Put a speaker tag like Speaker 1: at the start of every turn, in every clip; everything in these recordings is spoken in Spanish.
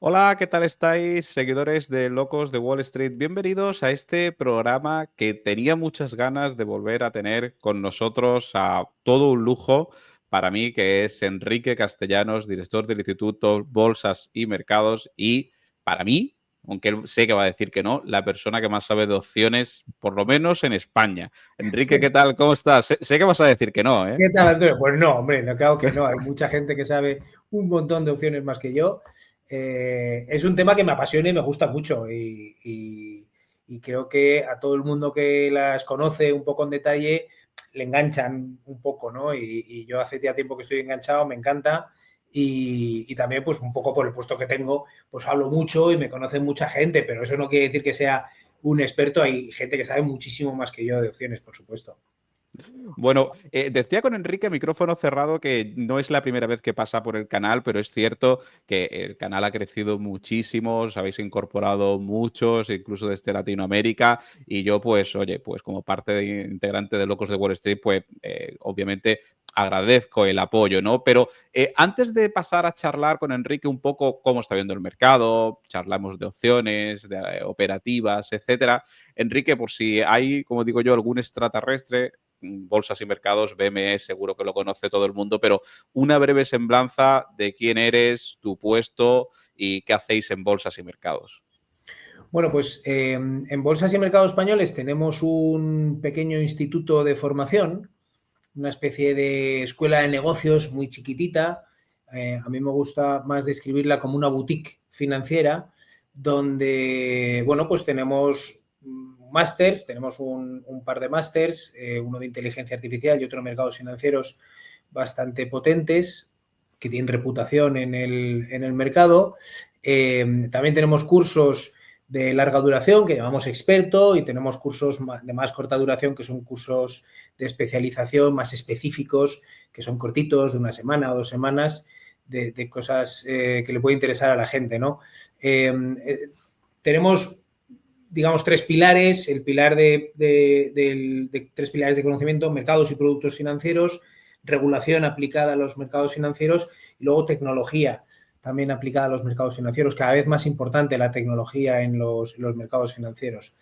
Speaker 1: Hola, ¿qué tal estáis, seguidores de Locos de Wall Street? Bienvenidos a este programa que tenía muchas ganas de volver a tener con nosotros a todo un lujo para mí, que es Enrique Castellanos, director del Instituto Bolsas y Mercados, y para mí, aunque él sé que va a decir que no, la persona que más sabe de opciones, por lo menos en España. Enrique, ¿qué tal? ¿Cómo estás? Sé que vas a decir que no, ¿eh?
Speaker 2: ¿Qué tal, Antonio? Pues no, hombre, no, claro que no. Hay mucha gente que sabe un montón de opciones más que yo. Es un tema que me apasiona y me gusta mucho. Y creo que a todo el mundo que las conoce un poco en detalle le enganchan un poco, ¿no? Y yo hace ya tiempo que estoy enganchado, me encanta. Y también, pues un poco por el puesto que tengo, pues hablo mucho y me conoce mucha gente, pero eso no quiere decir que sea un experto. Hay gente que sabe muchísimo más que yo de opciones, por supuesto.
Speaker 1: Bueno, decía con Enrique, micrófono cerrado, que no es la primera vez que pasa por el canal, pero es cierto que el canal ha crecido muchísimo, os habéis incorporado muchos, incluso desde Latinoamérica, y yo, pues, oye, pues como integrante de Locos de Wall Street, pues, obviamente agradezco el apoyo, ¿no? Pero antes de pasar a charlar con Enrique un poco cómo está viendo el mercado, charlamos de opciones, de operativas, etcétera. Enrique, por si hay, como digo yo, algún extraterrestre, bolsas y mercados, BME seguro que lo conoce todo el mundo, pero una breve semblanza de quién eres, tu puesto y qué hacéis en bolsas y mercados.
Speaker 2: Bueno, pues en Bolsas y Mercados Españoles tenemos un pequeño instituto de formación, una especie de escuela de negocios muy chiquitita. A mí me gusta más describirla como una boutique financiera, donde, bueno, pues tenemos másters, tenemos un par de másters, uno de inteligencia artificial y otro de mercados financieros bastante potentes, que tienen reputación en el mercado. También tenemos cursos de larga duración que llamamos experto y tenemos cursos de más corta duración que son cursos de especialización más específicos, que son cortitos, de una semana o 2 semanas, de cosas que le puede interesar a la gente, ¿no? Tenemos, digamos, tres pilares, el pilar de tres pilares de conocimiento: mercados y productos financieros, regulación aplicada a los mercados financieros y luego tecnología también aplicada a los mercados financieros. Cada vez más importante la tecnología en los mercados financieros.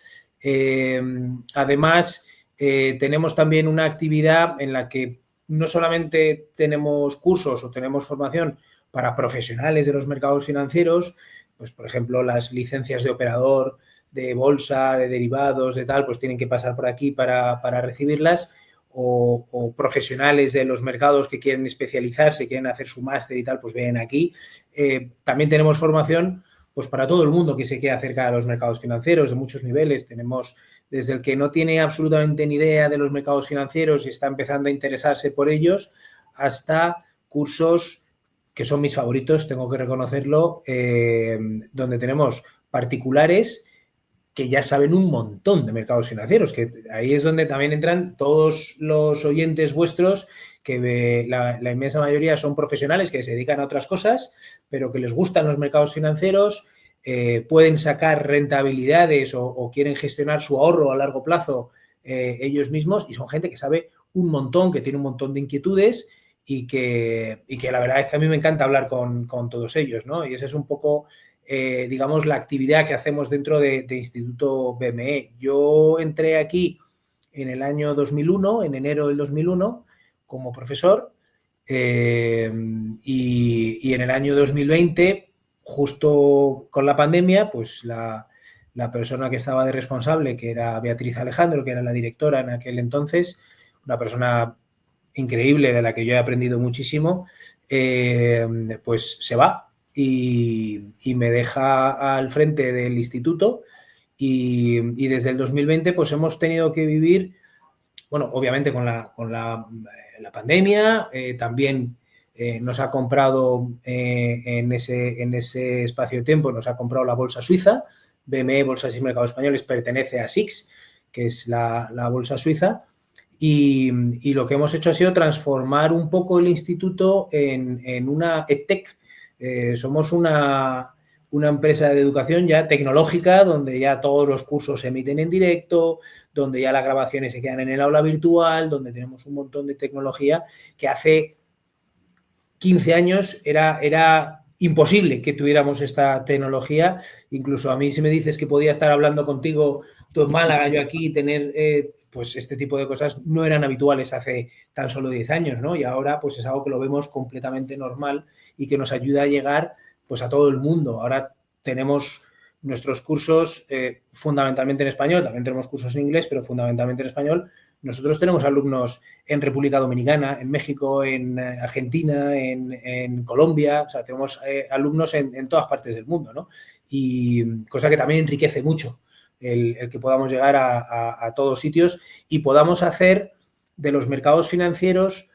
Speaker 2: Además, tenemos también una actividad en la que no solamente tenemos cursos o tenemos formación para profesionales de los mercados financieros, pues por ejemplo las licencias de operador, de bolsa, de derivados, de tal, pues tienen que pasar por aquí para recibirlas, o profesionales de los mercados que quieren especializarse, quieren hacer su máster y tal, pues ven aquí. También tenemos formación pues para todo el mundo que se quiera acercar a los mercados financieros de muchos niveles. Tenemos desde el que no tiene absolutamente ni idea de los mercados financieros y está empezando a interesarse por ellos, hasta cursos que son mis favoritos, tengo que reconocerlo, donde tenemos particulares que ya saben un montón de mercados financieros, que ahí es donde también entran todos los oyentes vuestros, que la inmensa mayoría son profesionales que se dedican a otras cosas, pero que les gustan los mercados financieros, pueden sacar rentabilidades o quieren gestionar su ahorro a largo plazo ellos mismos, y son gente que sabe un montón, que tiene un montón de inquietudes y que la verdad es que a mí me encanta hablar con todos ellos, ¿no? Y ese es un poco digamos, la actividad que hacemos dentro de Instituto BME. Yo entré aquí en el año 2001, en enero del 2001, como profesor, y en el año 2020, justo con la pandemia, pues la persona que estaba de responsable, que era Beatriz Alejandro, que era la directora en aquel entonces, una persona increíble de la que yo he aprendido muchísimo, pues se va y me deja al frente del instituto, y desde el 2020 pues hemos tenido que vivir, bueno, obviamente con la pandemia, también nos ha comprado en ese espacio de tiempo, nos ha comprado la bolsa suiza. BME, Bolsas y Mercados Españoles, pertenece a SIX, que es la bolsa suiza, y lo que hemos hecho ha sido transformar un poco el instituto en una EdTech. Somos una empresa de educación ya tecnológica, donde ya todos los cursos se emiten en directo, donde ya las grabaciones se quedan en el aula virtual, donde tenemos un montón de tecnología que hace 15 años era imposible que tuviéramos esta tecnología. Incluso a mí, si me dices que podía estar hablando contigo, tú en Málaga, yo aquí, tener pues este tipo de cosas no eran habituales hace tan solo 10 años, ¿no? Y ahora pues es algo que lo vemos completamente normal y que nos ayuda a llegar pues a todo el mundo. Ahora tenemos nuestros cursos fundamentalmente en español, también tenemos cursos en inglés, pero fundamentalmente en español. Nosotros tenemos alumnos en República Dominicana, en México, en Argentina, en Colombia, o sea, tenemos alumnos en todas partes del mundo, ¿no? Y cosa que también enriquece mucho el que podamos llegar a todos sitios y podamos hacer de los mercados financieros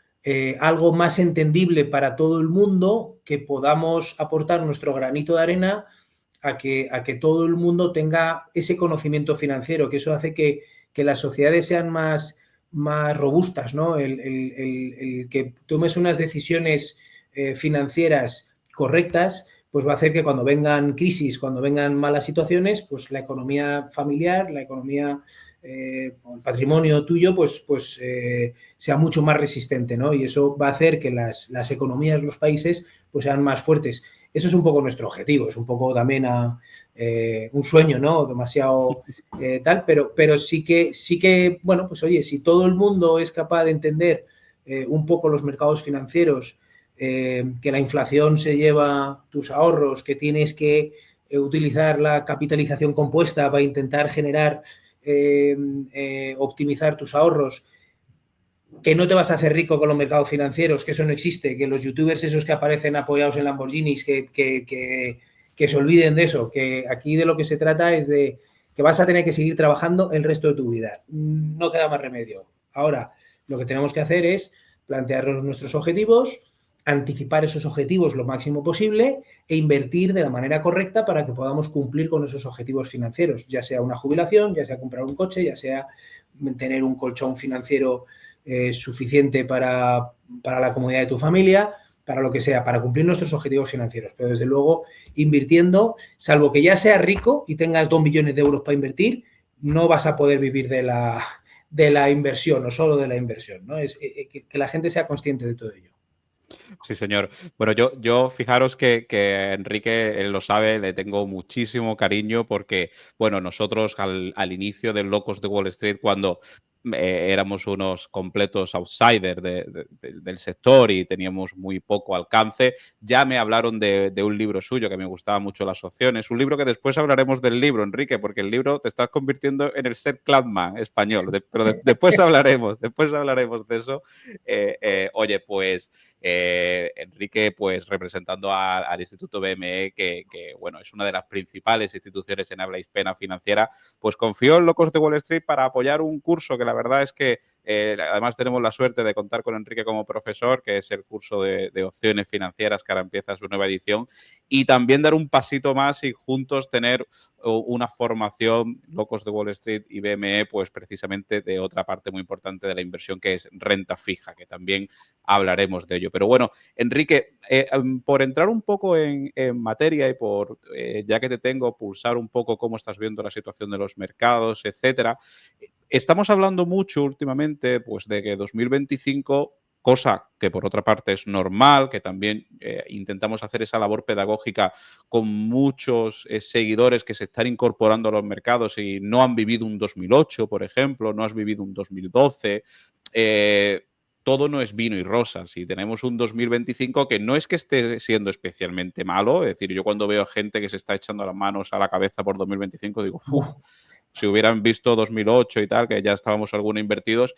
Speaker 2: algo más entendible para todo el mundo, que podamos aportar nuestro granito de arena a que todo el mundo tenga ese conocimiento financiero, que eso hace que las sociedades sean más robustas, ¿no? El que tomes unas decisiones financieras correctas, pues va a hacer que cuando vengan crisis, cuando vengan malas situaciones, pues la economía familiar, la economía, el patrimonio tuyo, pues sea mucho más resistente, ¿no? Y eso va a hacer que las economías, los países, pues sean más fuertes. Eso es un poco nuestro objetivo, es un poco también un sueño, ¿no? Demasiado tal, pero sí que, bueno, pues oye, si todo el mundo es capaz de entender un poco los mercados financieros, que la inflación se lleva tus ahorros, que tienes que utilizar la capitalización compuesta para intentar generar, optimizar tus ahorros, que no te vas a hacer rico con los mercados financieros, que eso no existe, que los youtubers esos que aparecen apoyados en Lamborghinis, que se olviden de eso, que aquí de lo que se trata es de que vas a tener que seguir trabajando el resto de tu vida. No queda más remedio. Ahora, lo que tenemos que hacer es plantearnos nuestros objetivos, anticipar esos objetivos lo máximo posible e invertir de la manera correcta para que podamos cumplir con esos objetivos financieros, ya sea una jubilación, ya sea comprar un coche, ya sea tener un colchón financiero suficiente para la comodidad de tu familia, para lo que sea, para cumplir nuestros objetivos financieros. Pero desde luego, invirtiendo, salvo que ya seas rico y tengas 2 millones de euros para invertir, no vas a poder vivir de la inversión o solo de la inversión, ¿no? Es que la gente sea consciente de todo ello.
Speaker 1: Sí, señor. Bueno, yo fijaros que Enrique, él lo sabe, le tengo muchísimo cariño porque, bueno, nosotros al inicio de Locos de Wall Street, cuando éramos unos completos outsiders del sector y teníamos muy poco alcance, ya me hablaron de un libro suyo que me gustaba mucho, Las Opciones, un libro que después hablaremos del libro, Enrique, porque el libro te estás convirtiendo en el Seth Kladman español, pero después hablaremos de eso. Oye, pues Enrique, pues representando al Instituto BME, que, bueno, es una de las principales instituciones en habla hispana financiera, pues confió en Locos de Wall Street para apoyar un curso que la verdad es que además tenemos la suerte de contar con Enrique como profesor, que es el curso de opciones financieras, que ahora empieza su nueva edición, y también dar un pasito más y juntos tener una formación, Locos de Wall Street y BME, pues precisamente de otra parte muy importante de la inversión, que es renta fija, que también hablaremos de ello. Pero bueno, Enrique, por entrar un poco en materia y por, ya que te tengo, pulsar un poco cómo estás viendo la situación de los mercados, etcétera, estamos hablando mucho últimamente pues, de que 2025, cosa que por otra parte es normal, que también intentamos hacer esa labor pedagógica con muchos seguidores que se están incorporando a los mercados y no han vivido un 2008, por ejemplo, no has vivido un 2012. Todo no es vino y rosas y tenemos un 2025 que no es que esté siendo especialmente malo, es decir, yo cuando veo gente que se está echando las manos a la cabeza por 2025 digo, uff, si hubieran visto 2008 y tal, que ya estábamos algunos invertidos,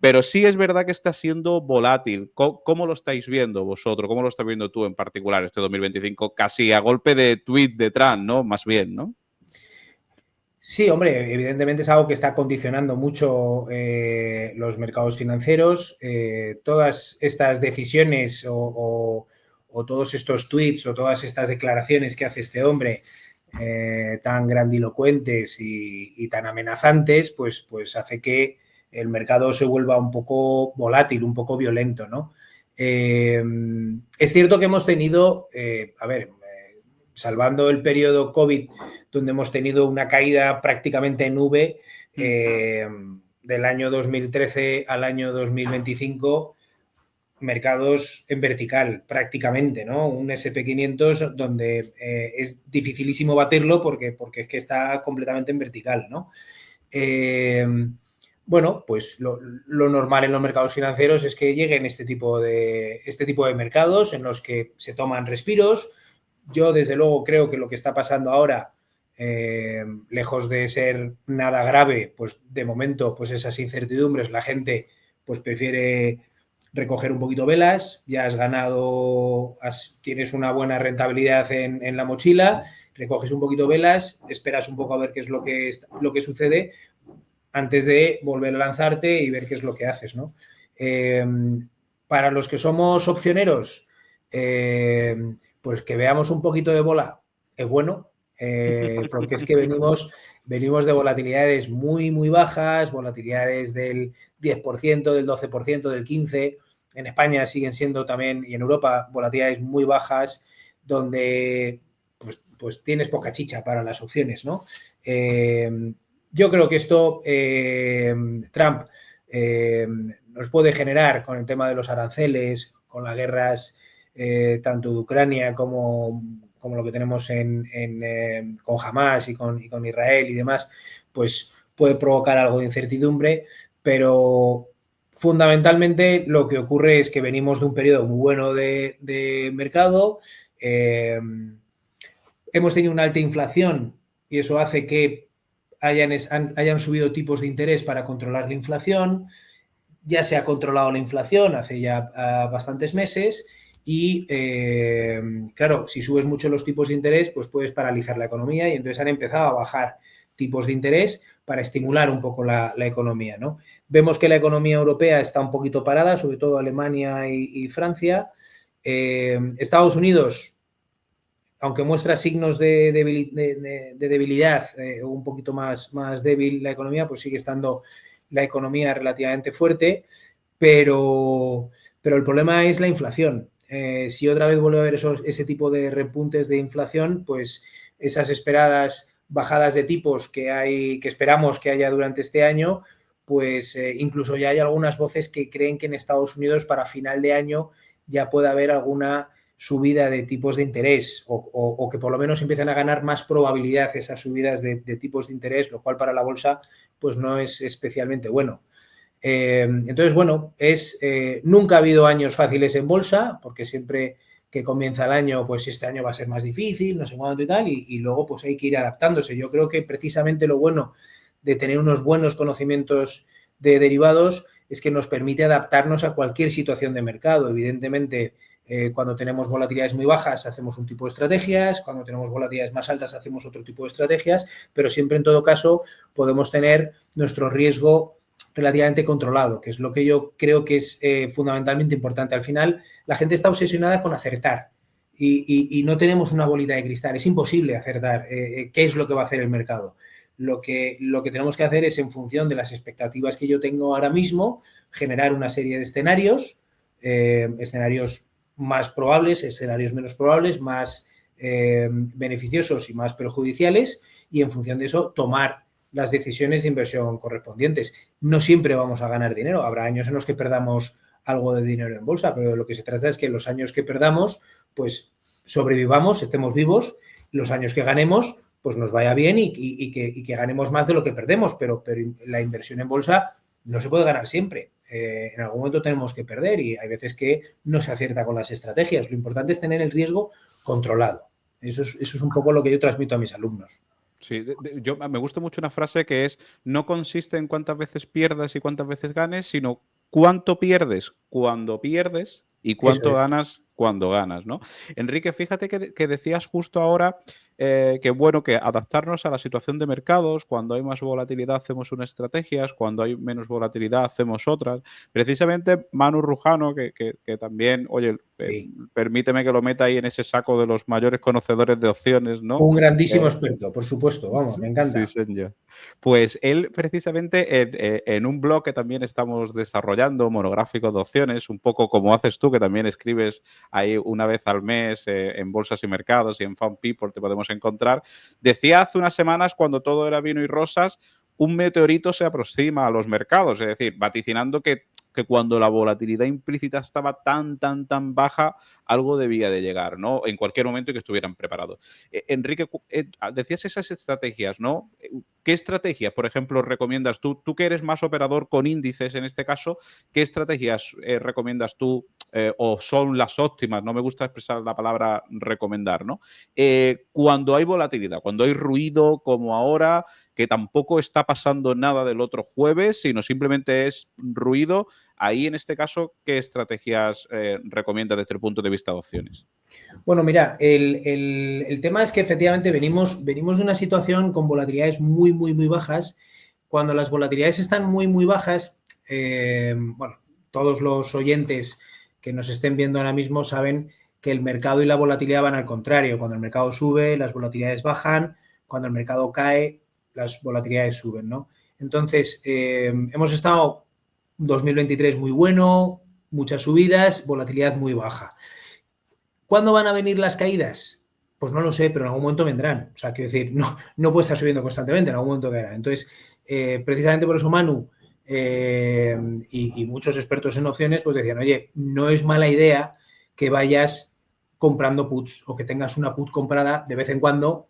Speaker 1: pero sí es verdad que está siendo volátil. ¿Cómo lo estáis viendo vosotros? ¿Cómo lo estás viendo tú en particular este 2025? Casi a golpe de tuit de Trump, ¿no? Más bien, ¿no?
Speaker 2: Sí, hombre, evidentemente es algo que está condicionando mucho los mercados financieros. Todas estas decisiones o todos estos tweets o todas estas declaraciones que hace este hombre tan grandilocuentes y tan amenazantes, pues hace que el mercado se vuelva un poco volátil, un poco violento, ¿no? Es cierto que hemos tenido, salvando el periodo COVID, donde hemos tenido una caída prácticamente en V del año 2013 al año 2025, mercados en vertical prácticamente, ¿no? Un SP500 donde es dificilísimo batirlo porque es que está completamente en vertical, ¿no? Bueno, pues lo normal en los mercados financieros es que lleguen este tipo de mercados en los que se toman respiros. Yo, desde luego, creo que lo que está pasando ahora, lejos de ser nada grave, pues de momento, pues esas incertidumbres, la gente pues prefiere recoger un poquito velas, ya has ganado, tienes una buena rentabilidad en la mochila, recoges un poquito velas, esperas un poco a ver qué es lo que sucede antes de volver a lanzarte y ver qué es lo que haces, ¿no? Para los que somos opcioneros, pues que veamos un poquito de bola es bueno, porque es que venimos de volatilidades muy, muy bajas, volatilidades del 10%, del 12%, del 15%. En España siguen siendo también, y en Europa, volatilidades muy bajas, donde pues tienes poca chicha para las opciones, ¿no? Yo creo que esto Trump nos puede generar con el tema de los aranceles, con las guerras tanto de Ucrania como lo que tenemos con Hamas y con Israel y demás, pues puede provocar algo de incertidumbre, pero fundamentalmente lo que ocurre es que venimos de un periodo muy bueno de mercado, hemos tenido una alta inflación y eso hace que hayan subido tipos de interés para controlar la inflación. Ya se ha controlado la inflación hace ya bastantes meses y, claro, si subes mucho los tipos de interés, pues puedes paralizar la economía y entonces han empezado a bajar tipos de interés para estimular un poco la economía, ¿no? Vemos que la economía europea está un poquito parada, sobre todo Alemania y Francia. Estados Unidos, aunque muestra signos de debilidad o un poquito más débil la economía, pues sigue estando la economía relativamente fuerte, pero el problema es la inflación. Si otra vez vuelve a haber ese tipo de repuntes de inflación, pues esas esperadas bajadas de tipos que esperamos que haya durante este año, pues incluso ya hay algunas voces que creen que en Estados Unidos para final de año ya puede haber alguna subida de tipos de interés o que por lo menos empiecen a ganar más probabilidad esas subidas de tipos de interés, lo cual para la bolsa pues no es especialmente bueno. Entonces, bueno, nunca ha habido años fáciles en bolsa, porque siempre que comienza el año, pues este año va a ser más difícil, no sé cuánto y tal, y luego pues hay que ir adaptándose. Yo creo que precisamente lo bueno de tener unos buenos conocimientos de derivados es que nos permite adaptarnos a cualquier situación de mercado. Evidentemente, cuando tenemos volatilidades muy bajas hacemos un tipo de estrategias, cuando tenemos volatilidades más altas hacemos otro tipo de estrategias, pero siempre en todo caso podemos tener nuestro riesgo relativamente controlado, que es lo que yo creo que es fundamentalmente importante. Al final, la gente está obsesionada con acertar y no tenemos una bolita de cristal. Es imposible acertar qué es lo que va a hacer el mercado. Lo que tenemos que hacer es, en función de las expectativas que yo tengo ahora mismo, generar una serie de escenarios, escenarios más probables, escenarios menos probables, más beneficiosos y más perjudiciales, y en función de eso tomar las decisiones de inversión correspondientes. No siempre vamos a ganar dinero, habrá años en los que perdamos algo de dinero en bolsa, pero de lo que se trata es que los años que perdamos, pues sobrevivamos, estemos vivos, los años que ganemos, pues nos vaya bien y que ganemos más de lo que perdemos, pero la inversión en bolsa no se puede ganar siempre. En algún momento tenemos que perder y hay veces que no se acierta con las estrategias. Lo importante es tener el riesgo controlado. Eso es un poco lo que yo transmito a mis alumnos.
Speaker 1: Sí, me gusta mucho una frase que es: no consiste en cuántas veces pierdas y cuántas veces ganes, sino cuánto pierdes cuando pierdes y
Speaker 2: Eso
Speaker 1: cuánto
Speaker 2: es.
Speaker 1: ganas cuando ganas, ¿no? Enrique, fíjate que decías justo ahora que bueno, que adaptarnos a la situación de mercados, cuando hay más volatilidad hacemos unas estrategias, cuando hay menos volatilidad hacemos otras. Precisamente Manu Rujano, que también, oye,
Speaker 2: Sí.
Speaker 1: permíteme que lo meta ahí en ese saco de los mayores conocedores de opciones, ¿no?
Speaker 2: Un grandísimo experto, por supuesto, vamos, me
Speaker 1: Sí,
Speaker 2: encanta.
Speaker 1: señor. Pues él precisamente en un blog que también estamos desarrollando, monográfico de opciones, un poco como haces tú, que también escribes ahí una vez al mes en Bolsas y Mercados y en Fund People te podemos encontrar, decía hace unas semanas, cuando todo era vino y rosas, un meteorito se aproxima a los mercados, es decir, vaticinando que que cuando la volatilidad implícita estaba tan baja, algo debía de llegar, ¿no? En cualquier momento y que estuvieran preparados. Enrique, decías esas estrategias, ¿no? ¿Qué estrategias, por ejemplo, recomiendas tú? Tú que eres más operador con índices en este caso, ¿qué estrategias recomiendas tú o son las óptimas? No me gusta expresar la palabra recomendar, ¿no? Cuando hay volatilidad, cuando hay ruido como ahora, que tampoco está pasando nada del otro jueves, sino simplemente es ruido, ahí en este caso, ¿qué estrategias recomiendas desde el punto de vista de opciones?
Speaker 2: Bueno, mira, el tema es que efectivamente venimos de una situación con volatilidades muy bajas. Cuando las volatilidades están muy bajas, bueno, todos los oyentes que nos estén viendo ahora mismo saben que el mercado y la volatilidad van al contrario. Cuando el mercado sube, las volatilidades bajan. Cuando el mercado cae, las volatilidades suben, ¿no? Entonces, hemos estado 2023 muy bueno, muchas subidas, volatilidad muy baja. ¿Cuándo van a venir las caídas? Pues no lo sé, pero en algún momento vendrán. O sea, quiero decir, no puede estar subiendo constantemente, en algún momento caerá. Entonces, precisamente por eso Manu y muchos expertos en opciones pues decían, oye, no es mala idea que vayas comprando puts o que tengas una put comprada de vez en cuando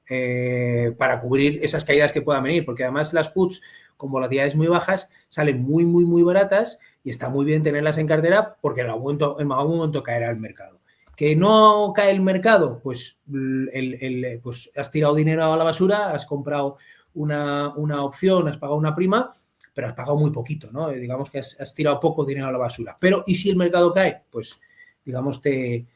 Speaker 2: para cubrir esas caídas que puedan venir, porque además las puts con volatilidades muy bajas salen muy baratas y está muy bien tenerlas en cartera porque en algún momento caerá el mercado. ¿Que no cae el mercado? Pues, pues has tirado dinero a la basura, has comprado una opción, has pagado una prima, pero has pagado muy poquito, ¿no? Digamos que has tirado poco dinero a la basura. Pero, ¿y si el mercado cae? Pues, digamos, te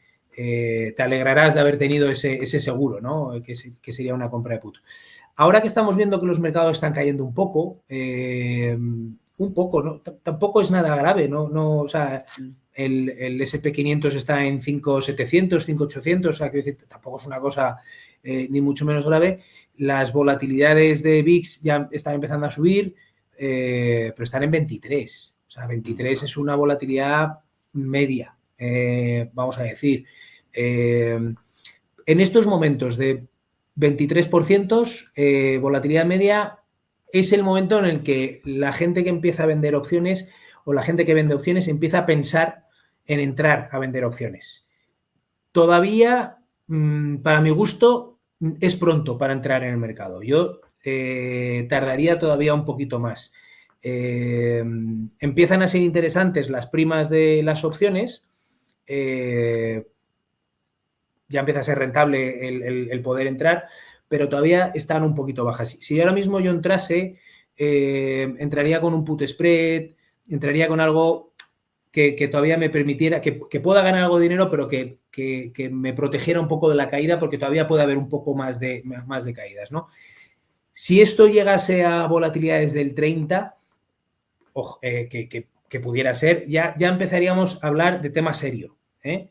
Speaker 2: alegrarás de haber tenido ese seguro, ¿no? Que sería una compra de put. Ahora que estamos viendo que los mercados están cayendo un poco, ¿no? Tampoco es nada grave, ¿no? O sea, el SP500 está en 5.700, 5.800, o sea, que tampoco es una cosa ni mucho menos grave. Las volatilidades de VIX ya están empezando a subir, pero están en 23. O sea, 23 es una volatilidad media, vamos a decir. En estos momentos de 23%, volatilidad media, es el momento en el que la gente que empieza a vender opciones o la gente que vende opciones empieza a pensar en entrar a vender opciones. Todavía, para mi gusto, es pronto para entrar en el mercado. Yo tardaría todavía un poquito más. Empiezan a ser interesantes las primas de las opciones. Ya empieza a ser rentable el poder entrar, pero todavía están un poquito bajas. Si ahora mismo yo entrase, entraría con un put spread, entraría con algo que todavía me permitiera, que pueda ganar algo de dinero, pero que me protegiera un poco de la caída, porque todavía puede haber un poco más de caídas, ¿no? Si esto llegase a volatilidades del 30, que pudiera ser, ya empezaríamos a hablar de tema serio, ¿eh?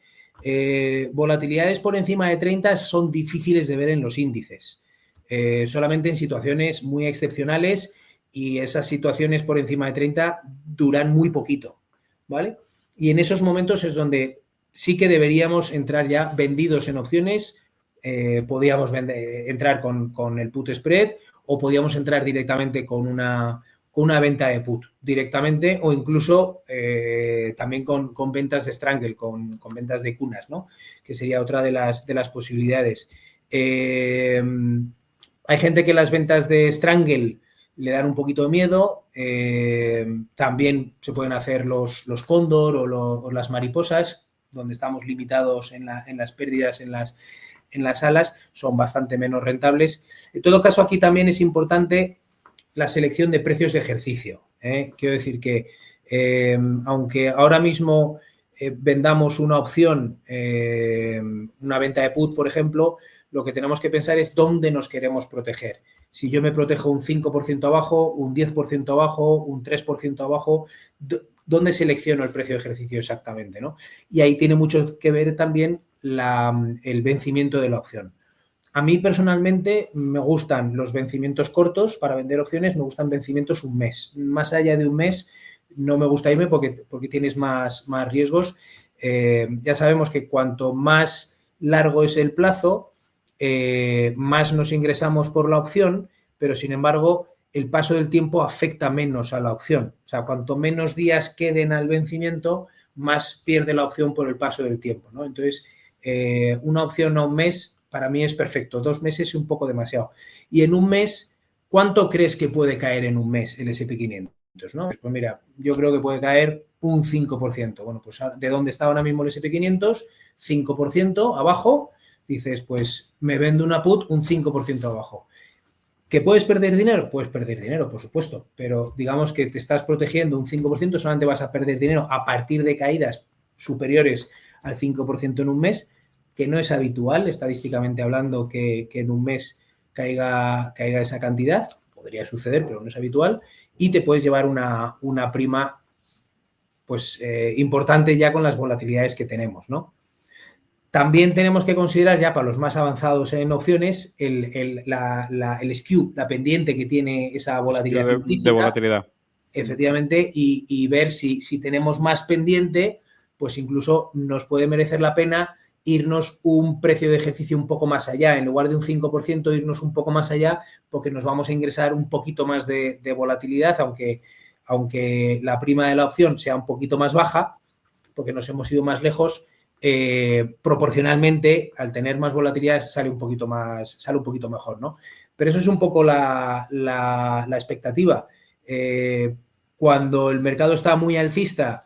Speaker 2: Volatilidades por encima de 30 son difíciles de ver en los índices, solamente en situaciones muy excepcionales, y esas situaciones por encima de 30 duran muy poquito, ¿vale? Y en esos momentos es donde sí que deberíamos entrar ya vendidos en opciones. Podríamos entrar con el put spread, o podríamos entrar directamente con una venta de put directamente, o incluso también con ventas de strangle, con ventas de cunas, ¿no? Que sería otra de las posibilidades. Hay gente que las ventas de strangle le dan un poquito de miedo. También se pueden hacer los cóndor o las mariposas, donde estamos limitados en las pérdidas en las alas, son bastante menos rentables. En todo caso, aquí también es importante la selección de precios de ejercicio. Quiero decir que aunque ahora mismo vendamos una opción, una venta de put, por ejemplo, lo que tenemos que pensar es dónde nos queremos proteger. Si yo me protejo un 5% abajo, un 10% abajo, un 3% abajo, ¿dónde selecciono el precio de ejercicio exactamente, ¿no? Y ahí tiene mucho que ver también el vencimiento de la opción. A mí personalmente me gustan los vencimientos cortos para vender opciones, me gustan vencimientos un mes. Más allá de un mes no me gusta irme porque tienes más riesgos. Ya sabemos que cuanto más largo es el plazo, más nos ingresamos por la opción, pero sin embargo el paso del tiempo afecta menos a la opción. O sea, cuanto menos días queden al vencimiento, más pierde la opción por el paso del tiempo, ¿no? Entonces, una opción a un mes para mí es perfecto. 2 meses es un poco demasiado. Y en un mes, ¿cuánto crees que puede caer en un mes el SP500? ¿No? Pues mira, yo creo que puede caer un 5%. Bueno, pues ¿de dónde está ahora mismo el SP500? 5% abajo. Dices, pues me vendo una put un 5% abajo. ¿Que puedes perder dinero? Puedes perder dinero, por supuesto, pero digamos que te estás protegiendo un 5%, solamente vas a perder dinero a partir de caídas superiores al 5% en un mes, que no es habitual, estadísticamente hablando, que en un mes caiga esa cantidad. Podría suceder, pero no es habitual. Y te puedes llevar una prima pues importante ya con las volatilidades que tenemos, ¿no? También tenemos que considerar, ya para los más avanzados en opciones, el skew, la pendiente que tiene esa volatilidad
Speaker 1: De
Speaker 2: implícita,
Speaker 1: volatilidad.
Speaker 2: efectivamente, y ver si tenemos más pendiente, pues incluso nos puede merecer la pena irnos un precio de ejercicio un poco más allá, en lugar de un 5%, irnos un poco más allá, porque nos vamos a ingresar un poquito más de volatilidad, aunque la prima de la opción sea un poquito más baja, porque nos hemos ido más lejos. Proporcionalmente, al tener más volatilidad, sale un poquito mejor, ¿no? Pero eso es un poco la expectativa. Cuando el mercado está muy alcista,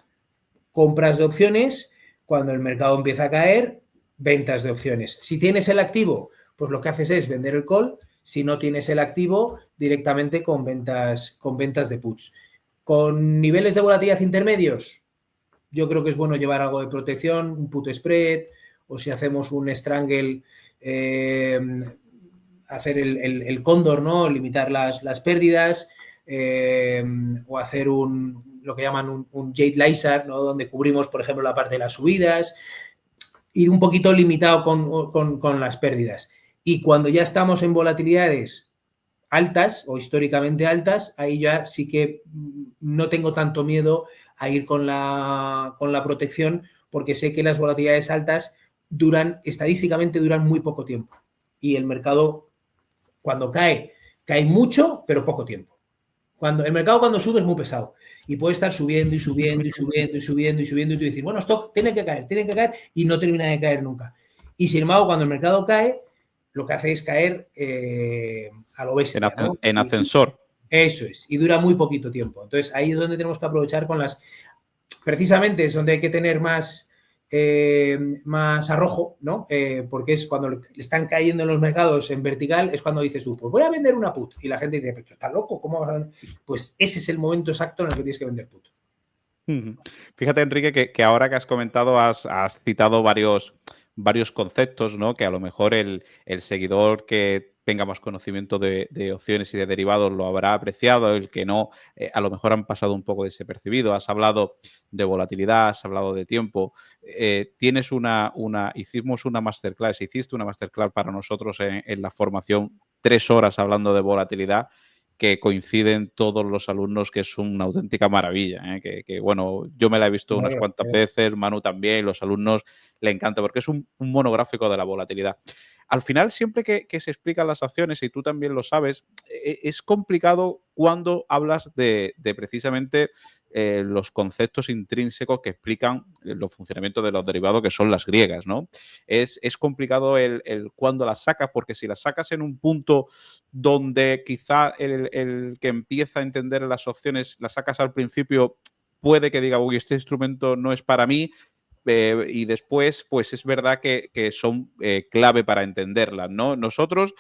Speaker 2: compras de opciones. Cuando el mercado empieza a caer, ventas de opciones. Si tienes el activo, pues lo que haces es vender el call. Si no tienes el activo, directamente con ventas de puts. Con niveles de volatilidad intermedios, yo creo que es bueno llevar algo de protección, un put spread, o si hacemos un strangle, hacer el cóndor, ¿no? Limitar las pérdidas, o hacer lo que llaman un Jade Laser, ¿no? Donde cubrimos, por ejemplo, la parte de las subidas, ir un poquito limitado con las pérdidas. Y cuando ya estamos en volatilidades altas o históricamente altas, ahí ya sí que no tengo tanto miedo a ir con la protección, porque sé que las volatilidades altas estadísticamente duran muy poco tiempo. Y el mercado, cuando cae mucho, pero poco tiempo. El mercado cuando sube es muy pesado y puede estar subiendo y subiendo y subiendo y subiendo y subiendo y tú dices, bueno, stock tiene que caer y no termina de caer nunca. Y sin embargo, cuando el mercado cae, lo que hace es caer a lo bestia, ¿no?
Speaker 1: En ascensor.
Speaker 2: Eso es, y dura muy poquito tiempo. Entonces, ahí es donde tenemos que aprovechar precisamente es donde hay que tener más arrojo, ¿no? Porque es cuando le están cayendo en los mercados en vertical, es cuando dices tú, pues voy a vender una put. Y la gente dice, pero está loco, ¿cómo vas a vender? Pues ese es el momento exacto en el que tienes que vender put.
Speaker 1: Fíjate, Enrique, que ahora que has comentado, has citado varios conceptos, ¿no? Que a lo mejor el seguidor que tenga más conocimiento de opciones y de derivados lo habrá apreciado, el que no, a lo mejor han pasado un poco desapercibido. Has hablado de volatilidad, has hablado de tiempo. Hiciste una masterclass para nosotros en la formación, 3 horas hablando de volatilidad, que coinciden todos los alumnos, que es una auténtica maravilla, ¿eh? Que, bueno, yo me la he visto unas cuantas veces, Manu también, los alumnos le encanta, porque es un monográfico de la volatilidad. Al final, siempre que se explican las acciones, y tú también lo sabes, es complicado cuando hablas de precisamente los conceptos intrínsecos que explican los funcionamientos de los derivados, que son las griegas, ¿no? Es complicado el cuando las sacas, porque si las sacas en un punto donde quizá el que empieza a entender las opciones las sacas al principio, puede que diga, uy, este instrumento no es para mí, y después, pues es verdad que son clave para entenderlas, ¿no? Nosotros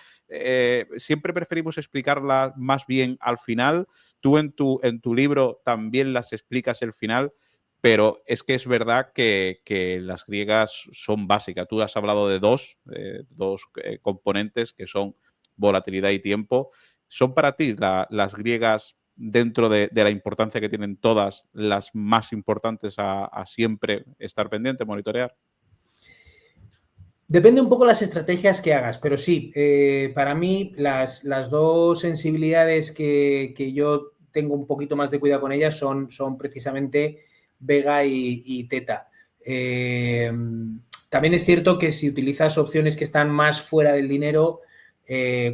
Speaker 1: siempre preferimos explicarlas más bien al final. Tú en tu libro también las explicas el final, pero es que es verdad que las griegas son básicas. Tú has hablado de dos componentes, que son volatilidad y tiempo. ¿Son para ti las griegas, dentro de la importancia que tienen todas, las más importantes a siempre estar pendiente, monitorear?
Speaker 2: Depende un poco las estrategias que hagas, pero sí, para mí las dos sensibilidades que yo tengo un poquito más de cuidado con ellas son precisamente Vega y Theta. También es cierto que si utilizas opciones que están más fuera del dinero,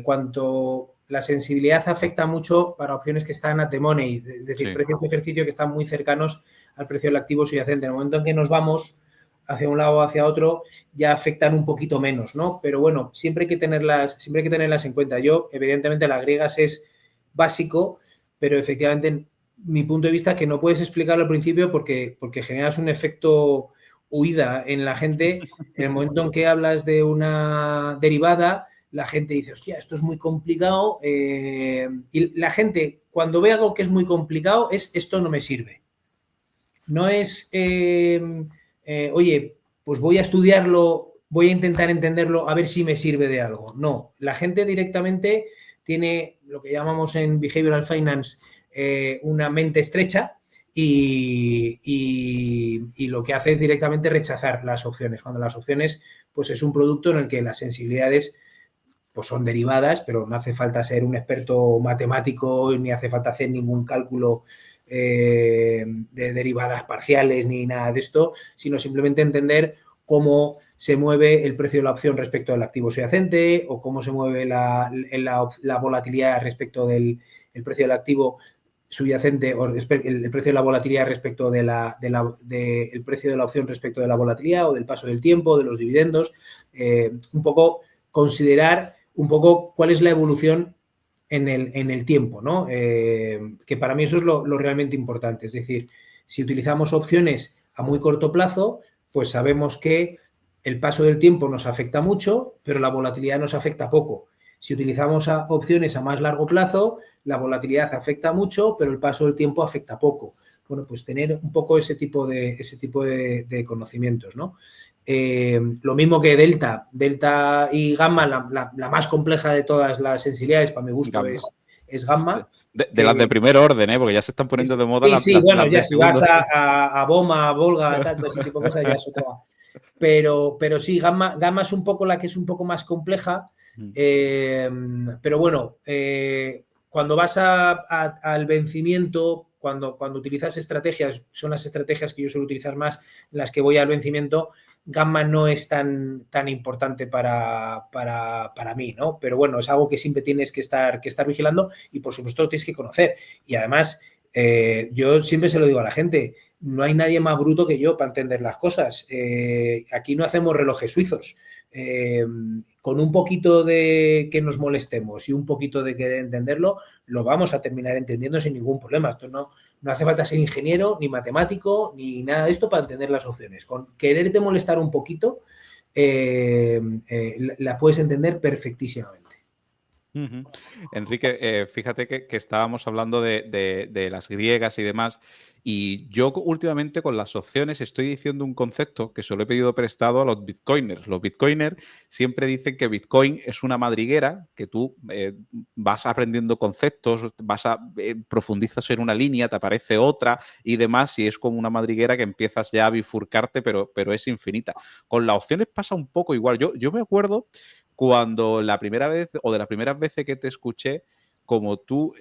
Speaker 2: cuanto la sensibilidad afecta mucho para opciones que están at the money, es decir,
Speaker 1: Sí.
Speaker 2: precios de ejercicio que están muy cercanos al precio del activo subyacente. En el momento en que nos vamos hacia un lado o hacia otro, ya afectan un poquito menos, ¿no? Pero bueno, siempre hay que tenerlas en cuenta. Yo, evidentemente, las griegas es básico, pero efectivamente, mi punto de vista, que no puedes explicarlo al principio porque generas un efecto huida en la gente. En el momento en que hablas de una derivada, la gente dice, hostia, esto es muy complicado. Y la gente, cuando ve algo que es muy complicado, esto no me sirve. No es, oye, pues voy a estudiarlo, voy a intentar entenderlo, a ver si me sirve de algo. No, la gente directamente tiene lo que llamamos en Behavioral Finance una mente estrecha y lo que hace es directamente rechazar las opciones, cuando las opciones pues es un producto en el que las sensibilidades pues son derivadas, pero no hace falta ser un experto matemático ni hace falta hacer ningún cálculo de derivadas parciales ni nada de esto, sino simplemente entender cómo se mueve el precio de la opción respecto del activo subyacente o cómo se mueve la volatilidad respecto del el precio del activo subyacente o el precio de la volatilidad respecto de el precio de la opción respecto de la volatilidad o del paso del tiempo, de los dividendos, un poco considerar un poco cuál es la evolución en el tiempo, ¿no? Que para mí eso es lo realmente importante. Es decir, si utilizamos opciones a muy corto plazo, pues sabemos que el paso del tiempo nos afecta mucho, pero la volatilidad nos afecta poco. Si utilizamos opciones a más largo plazo, la volatilidad afecta mucho, pero el paso del tiempo afecta poco. Bueno, pues tener un poco ese tipo de conocimientos, ¿no? Lo mismo que delta y gamma, la más compleja de todas las sensibilidades, para mi gusto,
Speaker 1: Gamma.
Speaker 2: es gamma.
Speaker 1: De las de primer orden, porque ya se están poniendo de moda
Speaker 2: Sí, bueno,
Speaker 1: las
Speaker 2: ya
Speaker 1: de
Speaker 2: si vas
Speaker 1: segundo.
Speaker 2: a Boma, a Volga, tal, todo ese tipo de cosas, ya es otra. Pero sí, gamma es un poco la que es un poco más compleja. Pero bueno, cuando vas al vencimiento, cuando utilizas estrategias, son las estrategias que yo suelo utilizar más, las que voy al vencimiento, gamma no es tan importante para mí, ¿no? Pero bueno, es algo que siempre tienes que estar vigilando y por supuesto lo tienes que conocer. Y además, yo siempre se lo digo a la gente, no hay nadie más bruto que yo para entender las cosas. Aquí no hacemos relojes suizos. Con un poquito de que nos molestemos y un poquito de que entenderlo, lo vamos a terminar entendiendo sin ningún problema. Esto no hace falta ser ingeniero, ni matemático, ni nada de esto para entender las opciones. Con quererte molestar un poquito, la puedes entender perfectísimamente.
Speaker 1: Enrique, fíjate que estábamos hablando de las griegas y demás, y yo últimamente con las opciones estoy diciendo un concepto que se lo he pedido prestado a los bitcoiners. Los bitcoiners siempre dicen que Bitcoin es una madriguera, que tú vas aprendiendo conceptos, profundizas en una línea, te aparece otra y demás, y es como una madriguera que empiezas ya a bifurcarte, pero es infinita. Con las opciones pasa un poco igual. Yo me acuerdo cuando la primera vez o de las primeras veces que te escuché, como tú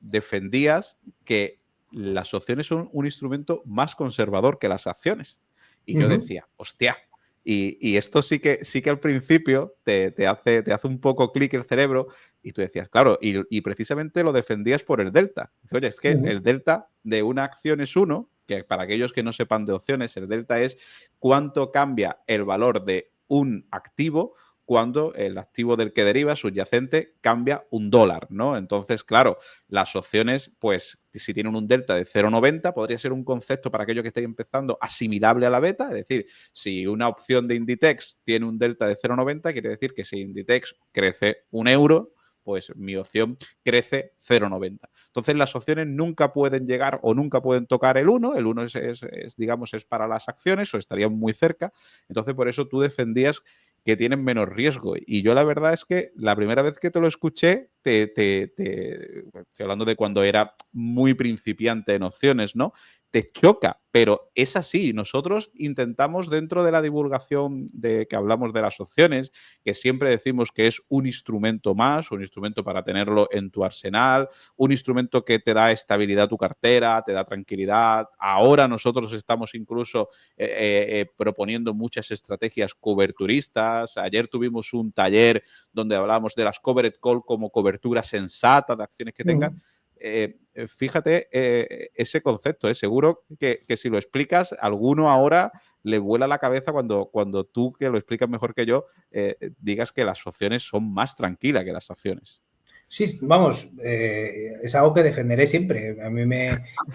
Speaker 1: defendías que las opciones son un instrumento más conservador que las acciones. Y yo decía, hostia, y esto sí que al principio te hace un poco clic el cerebro y tú decías, claro, y precisamente lo defendías por el delta. Dices, oye, es que el delta de una acción es 1, que para aquellos que no sepan de opciones, el delta es cuánto cambia el valor de un activo cuando el activo del que deriva, subyacente, cambia $1, ¿no? Entonces, claro, las opciones, pues, si tienen un delta de 0,90, podría ser un concepto para aquellos que estén empezando asimilable a la beta, es decir, si una opción de Inditex tiene un delta de 0,90, quiere decir que si Inditex crece €1, pues mi opción crece 0,90. Entonces, las opciones nunca pueden llegar o nunca pueden tocar el 1. El 1 digamos, es para las acciones o estarían muy cerca. Entonces, por eso tú defendías que tienen menos riesgo. Y yo la verdad es que la primera vez que te lo escuché, estoy hablando de cuando era muy principiante en opciones, ¿no? te choca, pero es así. Nosotros intentamos, dentro de la divulgación de que hablamos de las opciones, que siempre decimos que es un instrumento más, un instrumento para tenerlo en tu arsenal, un instrumento que te da estabilidad a tu cartera, te da tranquilidad. Ahora nosotros estamos incluso proponiendo muchas estrategias coberturistas. Ayer tuvimos un taller donde hablábamos de las covered call como cobertura sensata de acciones que tengan. Fíjate ese concepto, seguro que si lo explicas, alguno ahora le vuela la cabeza cuando tú, que lo explicas mejor que yo, digas que las opciones son más tranquilas que las acciones.
Speaker 2: Sí, vamos, es algo que defenderé siempre. A mí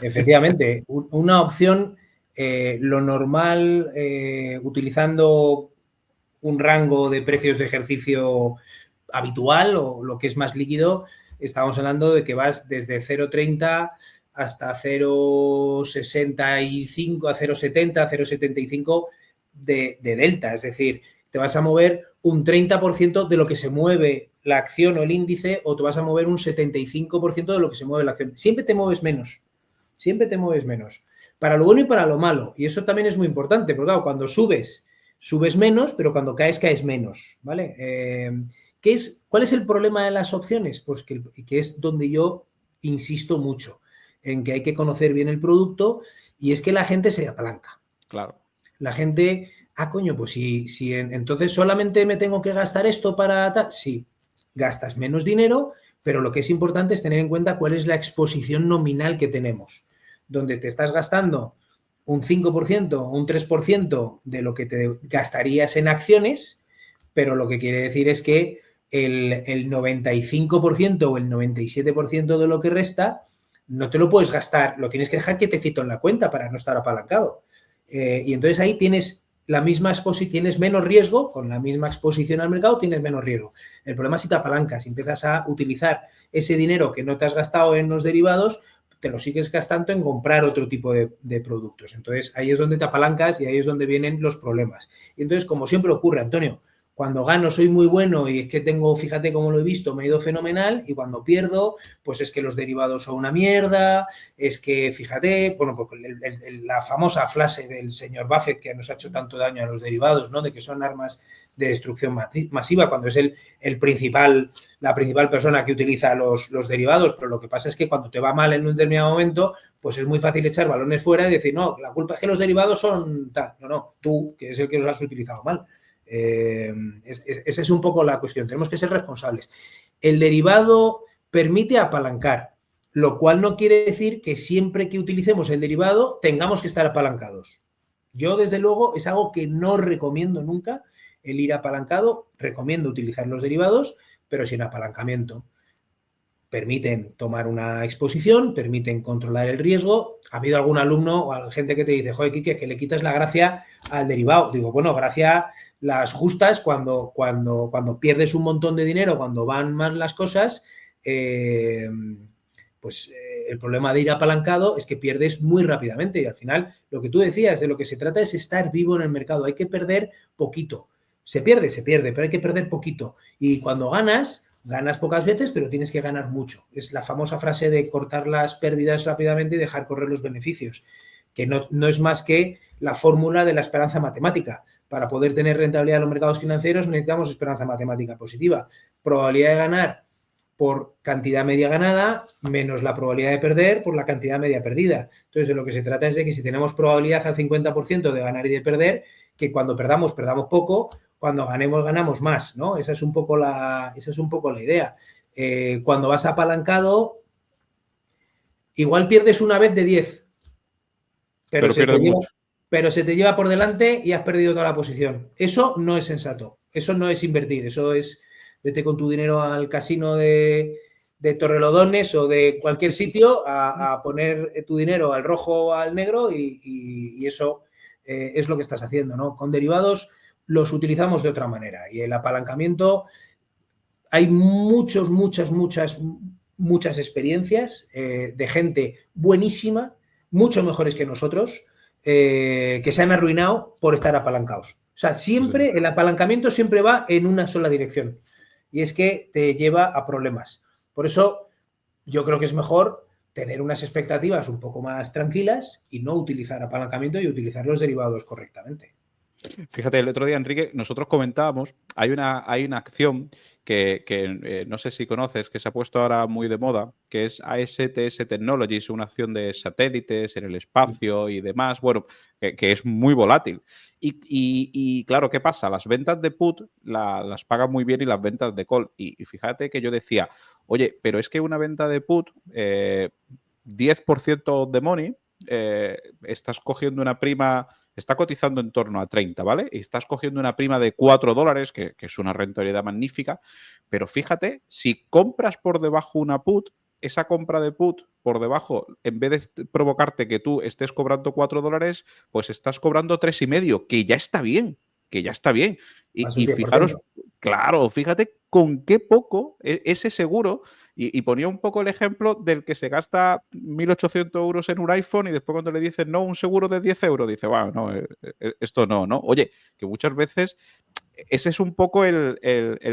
Speaker 2: efectivamente, una opción, lo normal, utilizando un rango de precios de ejercicio habitual o lo que es más líquido, estamos hablando de que vas desde 0,30 hasta 0,65 a 0,70, 0,75 de delta. Es decir, te vas a mover un 30% de lo que se mueve la acción o el índice, o te vas a mover un 75% de lo que se mueve la acción. Siempre te mueves menos. Siempre te mueves menos. Para lo bueno y para lo malo. Y eso también es muy importante, porque claro, cuando subes menos, pero cuando caes menos, ¿vale? ¿Cuál es el problema de las opciones? Pues que es donde yo insisto mucho, en que hay que conocer bien el producto, y es que la gente se apalanca.
Speaker 1: Claro.
Speaker 2: La gente, coño, pues si entonces solamente me tengo que gastar esto para tal. Sí, gastas menos dinero, pero lo que es importante es tener en cuenta cuál es la exposición nominal que tenemos, donde te estás gastando un 5% o un 3% de lo que te gastarías en acciones, pero lo que quiere decir es que el 95% o el 97% de lo que resta no te lo puedes gastar, lo tienes que dejar quietecito en la cuenta para no estar apalancado. Y entonces ahí tienes la misma exposición, tienes menos riesgo, con la misma exposición al mercado tienes menos riesgo. El problema es si te apalancas, si empiezas a utilizar ese dinero que no te has gastado en los derivados, te lo sigues gastando en comprar otro tipo de productos. Entonces ahí es donde te apalancas y ahí es donde vienen los problemas. Y entonces, como siempre ocurre, Antonio, cuando gano soy muy bueno y es que tengo, fíjate cómo lo he visto, me ha ido fenomenal, y cuando pierdo, pues es que los derivados son una mierda, es que, fíjate, bueno, pues la famosa frase del señor Buffett que nos ha hecho tanto daño a los derivados, ¿no? De que son armas de destrucción masiva, cuando es la principal persona que utiliza los derivados, pero lo que pasa es que cuando te va mal en un determinado momento, pues es muy fácil echar balones fuera y decir, no, la culpa es que los derivados son tal. No, tú, que es el que los has utilizado mal. Esa es un poco la cuestión. Tenemos que ser responsables. El derivado permite apalancar, lo cual no quiere decir que siempre que utilicemos el derivado tengamos que estar apalancados. Yo, desde luego, es algo que no recomiendo nunca, el ir apalancado. Recomiendo utilizar los derivados, pero sin apalancamiento. Permiten tomar una exposición, permiten controlar el riesgo. Ha habido algún alumno o gente que te dice, joder, Quique, que le quitas la gracia al derivado. Digo, bueno, gracia las justas cuando pierdes un montón de dinero, cuando van mal las cosas, pues el problema de ir apalancado es que pierdes muy rápidamente, y al final lo que tú decías, de lo que se trata es estar vivo en el mercado. Hay que perder poquito. Se pierde, pero hay que perder poquito. Y cuando ganas pocas veces, pero tienes que ganar mucho. Es la famosa frase de cortar las pérdidas rápidamente y dejar correr los beneficios, que no es más que la fórmula de la esperanza matemática. Para poder tener rentabilidad en los mercados financieros necesitamos esperanza matemática positiva. Probabilidad de ganar por cantidad media ganada menos la probabilidad de perder por la cantidad media perdida. Entonces, de lo que se trata es de que si tenemos probabilidad al 50% de ganar y de perder, que cuando perdamos poco, cuando ganemos más, ¿no? Esa es un poco la idea. Cuando vas apalancado, igual pierdes una vez de 10, pero se te lleva por delante y has perdido toda la posición. Eso no es sensato, eso no es invertir, eso es vete con tu dinero al casino de Torrelodones o de cualquier sitio a poner tu dinero al rojo o al negro, y eso es lo que estás haciendo, ¿no? Con derivados los utilizamos de otra manera, y el apalancamiento, hay muchas experiencias de gente buenísima, mucho mejores que nosotros, que se han arruinado por estar apalancados. O sea, siempre el apalancamiento siempre va en una sola dirección, y es que te lleva a problemas. Por eso yo creo que es mejor tener unas expectativas un poco más tranquilas y no utilizar apalancamiento y utilizar los derivados correctamente.
Speaker 1: Fíjate, el otro día, Enrique, nosotros comentábamos, hay una acción que no sé si conoces, que se ha puesto ahora muy de moda, que es ASTS Technologies, una acción de satélites en el espacio y demás, bueno, que es muy volátil. Y claro, ¿qué pasa? Las ventas de put las pagan muy bien y las ventas de call. Y fíjate que yo decía, oye, pero es que una venta de put, 10% de money, estás cogiendo una prima, está cotizando en torno a 30, ¿vale? Y estás cogiendo una prima de $4, que es una rentabilidad magnífica, pero fíjate, si compras por debajo una put, esa compra de put por debajo, en vez de provocarte que tú estés cobrando $4, pues estás cobrando 3,5, que ya está bien, que ya está bien.
Speaker 2: Más un
Speaker 1: Y fijaros,
Speaker 2: 10%.
Speaker 1: claro, fíjate con qué poco ese seguro, y ponía un poco el ejemplo del que se gasta 1.800 euros en un iPhone y después cuando le dicen, no, un seguro de 10 euros, dice, bueno, no, esto no, ¿no? Oye, que muchas veces ese es un poco el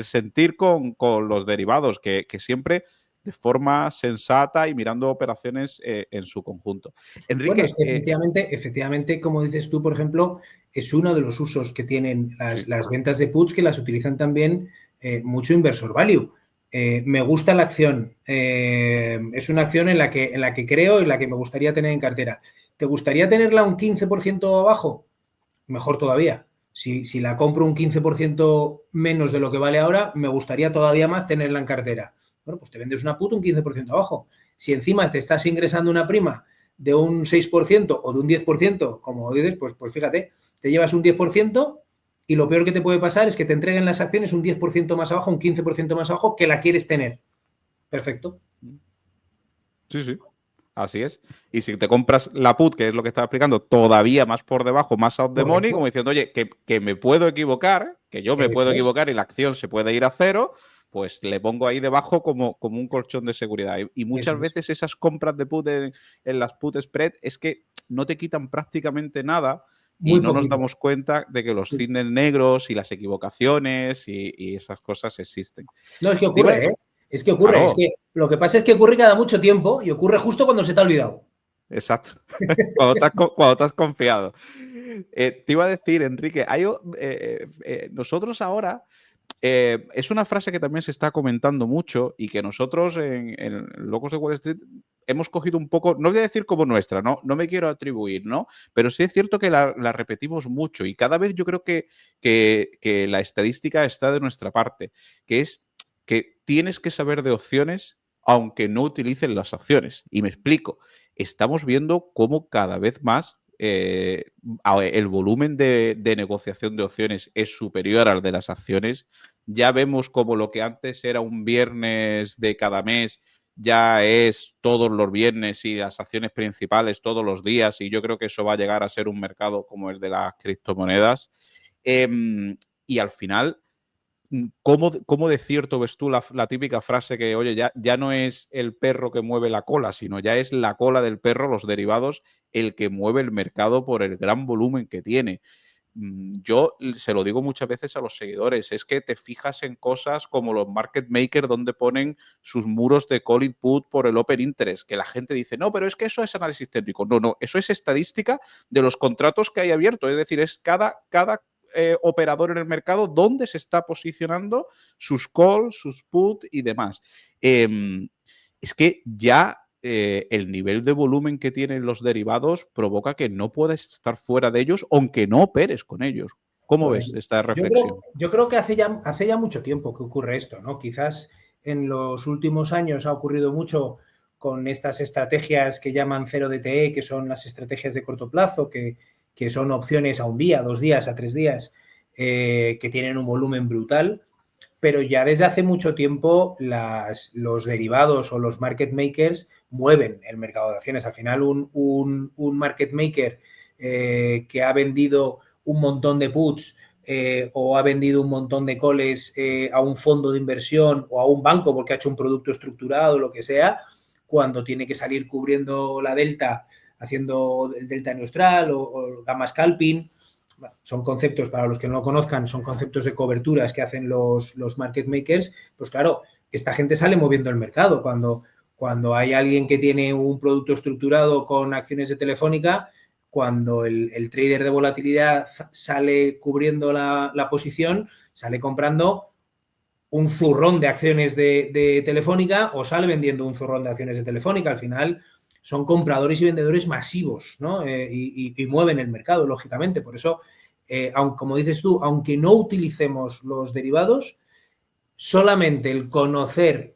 Speaker 1: sentir con los derivados, que siempre de forma sensata y mirando operaciones en su conjunto.
Speaker 2: Bueno, es
Speaker 1: Enrique,
Speaker 2: que efectivamente, como dices tú, por ejemplo, es uno de los usos que tienen
Speaker 1: sí,
Speaker 2: las ventas de puts, que las utilizan también mucho inversor value. Me gusta la acción. Es una acción en la que creo y en la que me gustaría tener en cartera. ¿Te gustaría tenerla un 15% abajo? Mejor todavía. Si la compro un 15% menos de lo que vale ahora, me gustaría todavía más tenerla en cartera. Bueno, pues te vendes una put un 15% abajo. Si encima te estás ingresando una prima de un 6% o de un 10%, como dices, pues fíjate, te llevas un 10% y lo peor que te puede pasar es que te entreguen las acciones un 10% más abajo, un 15% más abajo, que la quieres tener. Perfecto.
Speaker 1: sí, sí. Así es. Y si te compras la put, que es lo que estaba explicando, todavía más por debajo, más out the money, como
Speaker 2: Correcto.
Speaker 1: diciendo, oye, que me puedo equivocar, que yo me puedo
Speaker 2: Eso es.
Speaker 1: equivocar y la acción se puede ir a cero, pues le pongo ahí debajo como un colchón de seguridad. Y muchas
Speaker 2: Eso es.
Speaker 1: veces esas compras de put en las put spread es que no te quitan prácticamente nada y
Speaker 2: Muy
Speaker 1: no nos
Speaker 2: poquito.
Speaker 1: damos cuenta de que los
Speaker 2: Sí.
Speaker 1: cisnes negros y las equivocaciones y esas cosas existen.
Speaker 2: No, es que
Speaker 1: Te iba-
Speaker 2: ocurre, ¿eh? Es que ocurre. Es
Speaker 1: Claro,
Speaker 2: que lo que pasa es que ocurre cada mucho tiempo y ocurre justo cuando se te ha olvidado.
Speaker 1: exacto. Cuando te has confiado. Te iba a decir, Enrique, nosotros ahora, es una frase que también se está comentando mucho y que nosotros en Locos de Wall Street hemos cogido un poco, no voy a decir como nuestra, no me quiero atribuir, ¿no? Pero sí es cierto que la repetimos mucho y cada vez yo creo que la estadística está de nuestra parte, que es que tienes que saber de opciones aunque no utilicen las acciones. Y me explico, estamos viendo cómo cada vez más el volumen de negociación de opciones es superior al de las acciones. Ya vemos como lo que antes era un viernes de cada mes ya es todos los viernes y las acciones principales todos los días, y yo creo que eso va a llegar a ser un mercado como el de las criptomonedas. Y al final, ¿cómo de cierto ves tú la típica frase que, oye, ya no es el perro que mueve la cola, sino ya es la cola del perro, los derivados, el que mueve el mercado por el gran volumen que tiene? Yo se lo digo muchas veces a los seguidores, es que te fijas en cosas como los market makers donde ponen sus muros de call it put por el open interest, que la gente dice, no, pero es que eso es análisis técnico. No, eso es estadística de los contratos que hay abiertos, es decir, es cada operador en el mercado donde se está posicionando sus calls, sus put y demás. Es que ya el nivel de volumen que tienen los derivados provoca que no puedes estar fuera de ellos, aunque no operes con ellos. ¿Cómo
Speaker 2: Bueno,
Speaker 1: ves esta
Speaker 2: yo creo,
Speaker 1: reflexión?
Speaker 2: yo creo que hace ya mucho tiempo que ocurre esto, ¿no? Quizás en los últimos años ha ocurrido mucho con estas estrategias que llaman 0 DTE, que son las estrategias de corto plazo, que son opciones a un día, a 2 días, a 3 días, que tienen un volumen brutal, pero ya desde hace mucho tiempo los derivados o los market makers mueven el mercado de acciones. Al final, un market maker que ha vendido un montón de puts o ha vendido un montón de calls a un fondo de inversión o a un banco porque ha hecho un producto estructurado o lo que sea, cuando tiene que salir cubriendo la delta, haciendo el delta neutral o gamma scalping, son conceptos, para los que no lo conozcan, son conceptos de coberturas que hacen los market makers, pues claro, esta gente sale moviendo el mercado. cuando hay alguien que tiene un producto estructurado con acciones de Telefónica, cuando el trader de volatilidad sale cubriendo la posición, sale comprando un zurrón de acciones de Telefónica o sale vendiendo un zurrón de acciones de Telefónica. Al final son compradores y vendedores masivos, ¿no? Y mueven el mercado, lógicamente. Por eso, como dices tú, aunque no utilicemos los derivados, solamente el conocer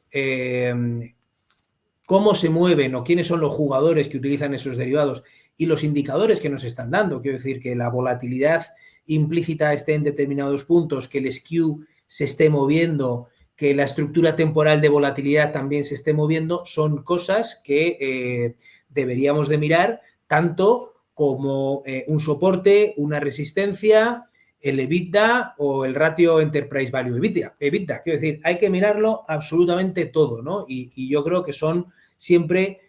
Speaker 2: cómo se mueven o quiénes son los jugadores que utilizan esos derivados y los indicadores que nos están dando, quiero decir que la volatilidad implícita esté en determinados puntos, que el skew se esté moviendo, que la estructura temporal de volatilidad también se esté moviendo, son cosas que deberíamos de mirar tanto como un soporte, una resistencia, el EBITDA o el ratio Enterprise Value EBITDA. Quiero decir, hay que mirarlo absolutamente todo, ¿no? Y yo creo que son siempre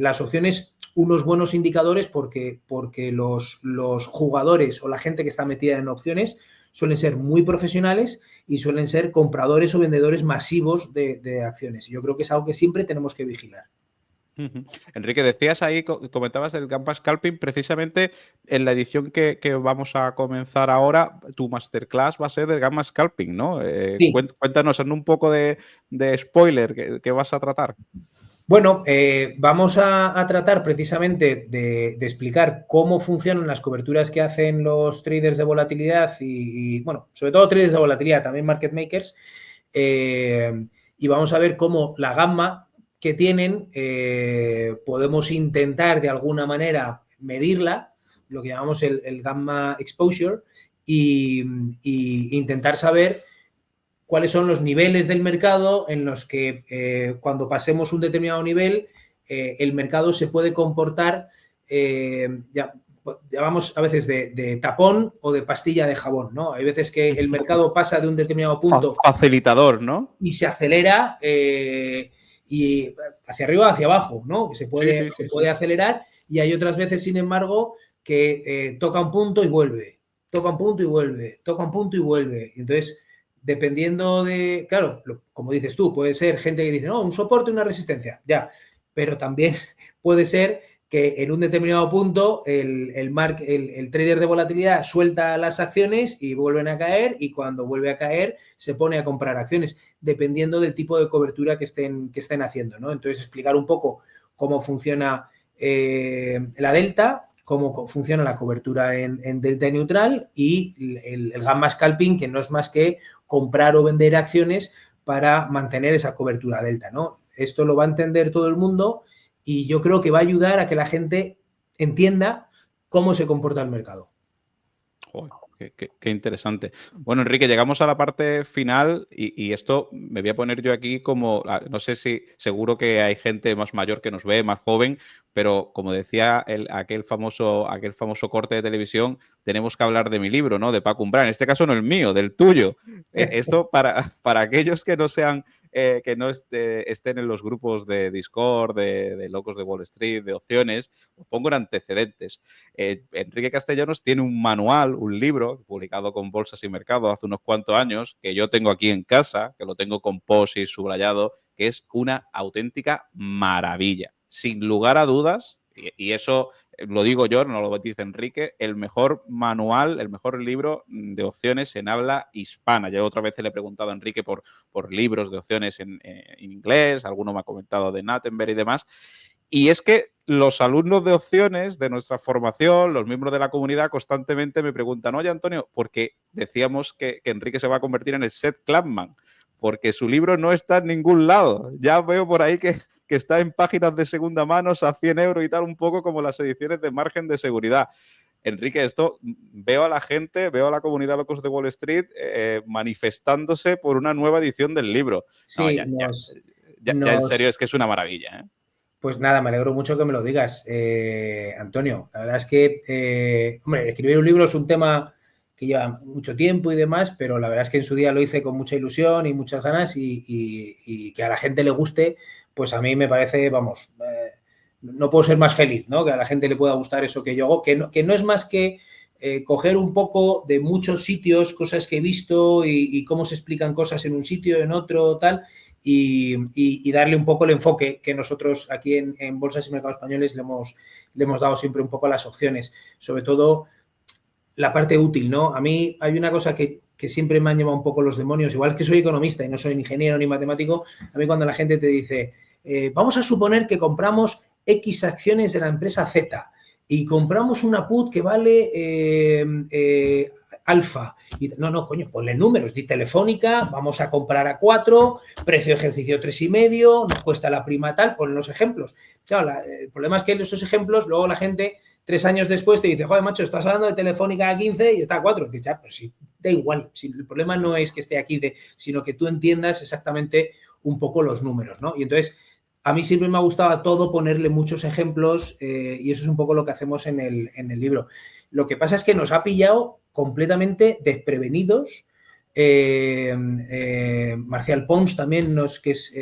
Speaker 2: las opciones unos buenos indicadores porque los jugadores o la gente que está metida en opciones suelen ser muy profesionales y suelen ser compradores o vendedores masivos de acciones. Yo creo que es algo que siempre tenemos que vigilar.
Speaker 1: Enrique, decías ahí, comentabas del Gamma Scalping, precisamente en la edición que vamos a comenzar ahora, tu masterclass va a ser del Gamma Scalping, ¿no?
Speaker 2: Sí.
Speaker 1: Cuéntanos en un poco de spoiler, ¿qué vas a tratar?
Speaker 2: Bueno, vamos a tratar precisamente de explicar cómo funcionan las coberturas que hacen los traders de volatilidad y bueno, sobre todo traders de volatilidad, también market makers, y vamos a ver cómo la gamma que tienen podemos intentar de alguna manera medirla, lo que llamamos el gamma exposure, y intentar saber cuáles son los niveles del mercado en los que cuando pasemos un determinado nivel el mercado se puede comportar, llamamos a veces de tapón o de pastilla de jabón, ¿no? Hay veces que el mercado pasa de un determinado punto.
Speaker 1: Facilitador, ¿no?
Speaker 2: Y se acelera y hacia arriba o hacia abajo, ¿no? Se puede acelerar y hay otras veces, sin embargo, que toca un punto y vuelve, toca un punto y vuelve, toca un punto y vuelve. Entonces, dependiendo de, claro, como dices tú, puede ser gente que dice, no, un soporte, una resistencia, ya, pero también puede ser que en un determinado punto el trader de volatilidad suelta las acciones y vuelven a caer y cuando vuelve a caer se pone a comprar acciones, dependiendo del tipo de cobertura que estén haciendo, ¿no? Entonces, explicar un poco cómo funciona la delta, cómo funciona la cobertura en delta neutral y el gamma scalping, que no es más que comprar o vender acciones para mantener esa cobertura delta, ¿no? Esto lo va a entender todo el mundo y yo creo que va a ayudar a que la gente entienda cómo se comporta el mercado.
Speaker 1: Joder, qué interesante. Bueno, Enrique, llegamos a la parte final y esto me voy a poner yo aquí como, no sé si seguro que hay gente más mayor que nos ve, más joven, pero como decía aquel famoso corte de televisión, tenemos que hablar de mi libro, ¿no? De Paco Umbral. En este caso no el mío, del tuyo. Esto para aquellos que no sean que no estén en los grupos de Discord, de locos de Wall Street, de opciones, os pongo en antecedentes. Enrique Castellanos tiene un manual, un libro, publicado con Bolsas y Mercado hace unos cuantos años, que yo tengo aquí en casa, que lo tengo con post-it subrayado, que es una auténtica maravilla. Sin lugar a dudas, y eso lo digo yo, no lo dice Enrique, el mejor manual, el mejor libro de opciones en habla hispana. Yo otra vez le he preguntado a Enrique por libros de opciones en inglés, alguno me ha comentado de Nattenberg y demás. Y es que los alumnos de opciones de nuestra formación, los miembros de la comunidad, constantemente me preguntan, oye, Antonio, porque decíamos que Enrique se va a convertir en el Seth Klanman, porque su libro no está en ningún lado. Ya veo por ahí que está en páginas de segunda mano a 100 euros y tal, un poco como las ediciones de margen de seguridad. Enrique, esto veo a la gente, veo a la comunidad Locos de Wall Street manifestándose por una nueva edición del libro.
Speaker 2: Sí,
Speaker 1: no, ya en serio, es que es una maravilla, ¿eh?
Speaker 2: Pues nada, me alegro mucho que me lo digas, Antonio. La verdad es que, hombre, escribir un libro es un tema que lleva mucho tiempo y demás, pero la verdad es que en su día lo hice con mucha ilusión y muchas ganas y que a la gente le guste, pues a mí me parece, vamos, no puedo ser más feliz, ¿no? Que a la gente le pueda gustar eso que yo hago, que no es más que coger un poco de muchos sitios, cosas que he visto y cómo se explican cosas en un sitio, en otro, tal, y darle un poco el enfoque que nosotros aquí en Bolsas y Mercados Españoles le hemos dado siempre un poco a las opciones, sobre todo la parte útil, ¿no? A mí hay una cosa que siempre me han llevado un poco los demonios, igual que soy economista y no soy ingeniero ni matemático, a mí cuando la gente te dice, vamos a suponer que compramos X acciones de la empresa Z y compramos una put que vale alfa. Y, no, coño, ponle números, di Telefónica, vamos a comprar a 4, precio de ejercicio 3,5, nos cuesta la prima tal, pon los ejemplos. Claro, el problema es que esos ejemplos, luego la gente 3 años después te dice, joder, macho, estás hablando de Telefónica a 15 y está a 4. Dices, ya, pero sí, da igual. Si el problema no es que esté a 15, sino que tú entiendas exactamente un poco los números, ¿no? Y entonces, a mí siempre me ha gustado a todo ponerle muchos ejemplos y eso es un poco lo que hacemos en el libro. Lo que pasa es que nos ha pillado completamente desprevenidos. Marcial Pons también, que es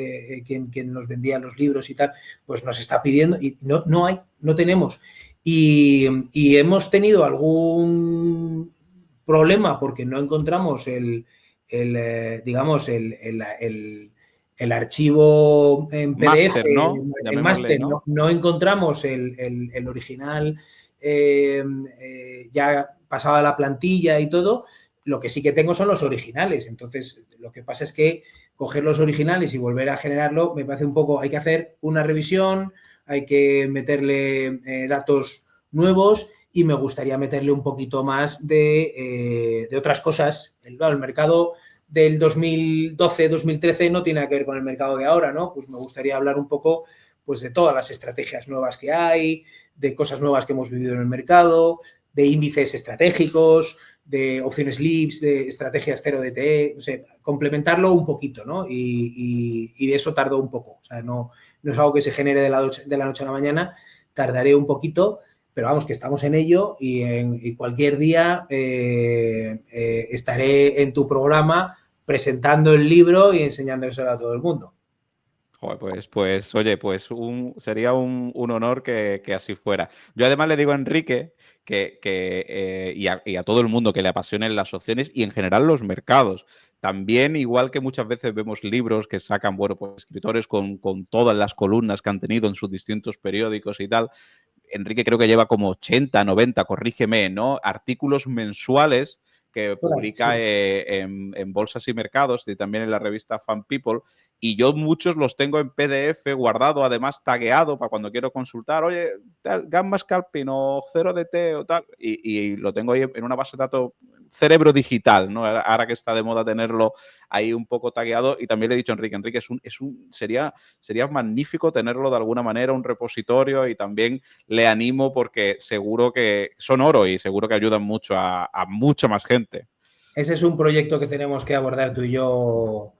Speaker 2: quien nos vendía los libros y tal, pues nos está pidiendo y no tenemos. Y hemos tenido algún problema porque no encontramos el archivo en PDF,
Speaker 1: Máster, ¿no?
Speaker 2: el
Speaker 1: Llamémosle,
Speaker 2: máster,
Speaker 1: ¿no?
Speaker 2: no encontramos el original ya pasado a la plantilla y todo. Lo que sí que tengo son los originales. Entonces, lo que pasa es que coger los originales y volver a generarlo me parece un poco, hay que hacer una revisión, hay que meterle datos nuevos y me gustaría meterle un poquito más de otras cosas. El mercado del 2012-2013 no tiene que ver con el mercado de ahora, ¿no? Pues me gustaría hablar un poco pues, de todas las estrategias nuevas que hay, de cosas nuevas que hemos vivido en el mercado, de índices estratégicos, de opciones LIBS, de estrategias 0DTE, no sé, complementarlo un poquito, ¿no? Y de eso tardó un poco. O sea, no es algo que se genere de la noche a la mañana, tardaré un poquito, pero vamos, que estamos en ello y cualquier día estaré en tu programa presentando el libro y enseñándoselo a todo el mundo.
Speaker 1: Joder, pues oye, pues sería un honor que así fuera. Yo además le digo a Enrique y a todo el mundo que le apasionen las opciones y en general los mercados. También, igual que muchas veces vemos libros que sacan, bueno, pues escritores con todas las columnas que han tenido en sus distintos periódicos y tal, Enrique creo que lleva como 80, 90, corrígeme, ¿no? Artículos mensuales que
Speaker 2: Por ahí,
Speaker 1: publica
Speaker 2: sí.
Speaker 1: en Bolsas y Mercados y también en la revista Fan People. Y yo muchos los tengo en PDF guardado, además tagueado para cuando quiero consultar, oye, Gamma Scalping o 0DT o tal, y lo tengo ahí en una base de datos cerebro digital, ¿no? Ahora que está de moda tenerlo ahí un poco tagueado. Y también le he dicho a Enrique, sería magnífico tenerlo de alguna manera, un repositorio, y también le animo porque seguro que son oro y seguro que ayudan mucho a mucha más gente.
Speaker 2: Ese es un proyecto que tenemos que abordar tú y yo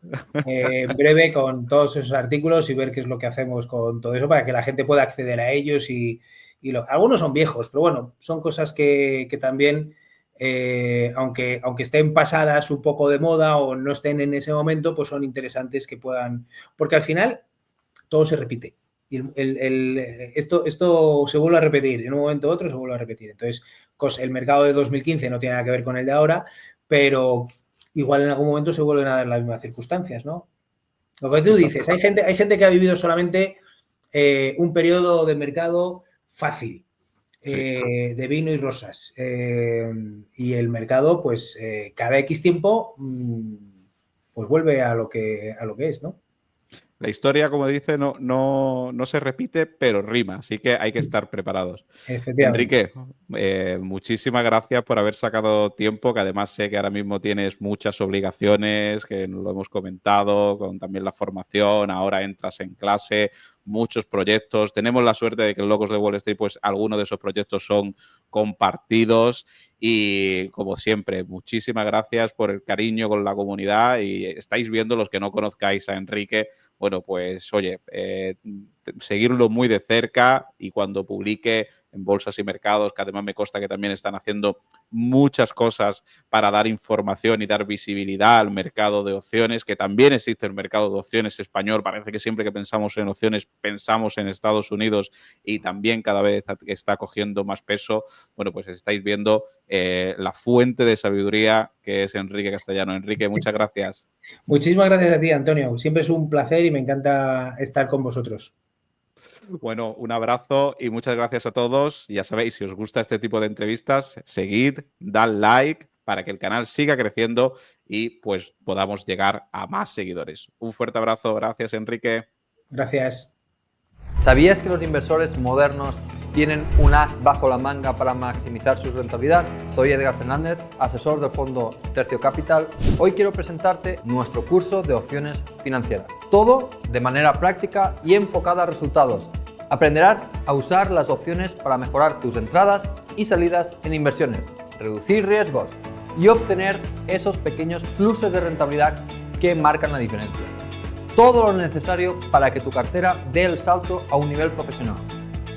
Speaker 2: en breve con todos esos artículos y ver qué es lo que hacemos con todo eso para que la gente pueda acceder a ellos algunos son viejos, pero bueno, son cosas que también, aunque estén pasadas un poco de moda o no estén en ese momento, pues son interesantes que puedan, porque al final todo se repite. Y esto se vuelve a repetir, en un momento u otro se vuelve a repetir. Entonces, el mercado de 2015 no tiene nada que ver con el de ahora, pero igual en algún momento se vuelven a dar las mismas circunstancias, ¿no? Lo que tú
Speaker 1: Exacto.
Speaker 2: dices, hay gente que ha vivido solamente un periodo de mercado fácil,
Speaker 1: Sí.
Speaker 2: de vino y rosas. Y el mercado, pues, cada X tiempo, pues vuelve a lo que es, ¿no?
Speaker 1: La historia, como dice, no se repite, pero rima, así que hay que estar preparados.
Speaker 2: Efectivamente.
Speaker 1: Enrique, muchísimas gracias por haber sacado tiempo, que además sé que ahora mismo tienes muchas obligaciones, que lo hemos comentado, con también la formación, ahora entras en clase, muchos proyectos. Tenemos la suerte de que en Locos de Wall Street, pues algunos de esos proyectos son compartidos y, como siempre, muchísimas gracias por el cariño con la comunidad y estáis viendo, los que no conozcáis a Enrique, bueno, pues oye, seguirlo muy de cerca y cuando publique en Bolsas y Mercados, que además me consta que también están haciendo muchas cosas para dar información y dar visibilidad al mercado de opciones, que también existe el mercado de opciones español. Parece que siempre que pensamos en opciones pensamos en Estados Unidos y también cada vez está cogiendo más peso. Bueno, pues estáis viendo la fuente de sabiduría que es Enrique Castellano. Enrique, muchas gracias.
Speaker 2: Muchísimas gracias a ti, Antonio. Siempre es un placer y me encanta estar con vosotros.
Speaker 1: Bueno, un abrazo y muchas gracias a todos. Ya sabéis, si os gusta este tipo de entrevistas, seguid, dad like para que el canal siga creciendo y pues podamos llegar a más seguidores. Un fuerte abrazo. Gracias, Enrique.
Speaker 2: Gracias.
Speaker 3: ¿Sabías que los inversores modernos tienen un as bajo la manga para maximizar su rentabilidad? Soy Edgar Fernández, asesor del fondo Tercio Capital. Hoy quiero presentarte nuestro curso de opciones financieras. Todo de manera práctica y enfocada a resultados. Aprenderás a usar las opciones para mejorar tus entradas y salidas en inversiones, reducir riesgos y obtener esos pequeños pluses de rentabilidad que marcan la diferencia. Todo lo necesario para que tu cartera dé el salto a un nivel profesional.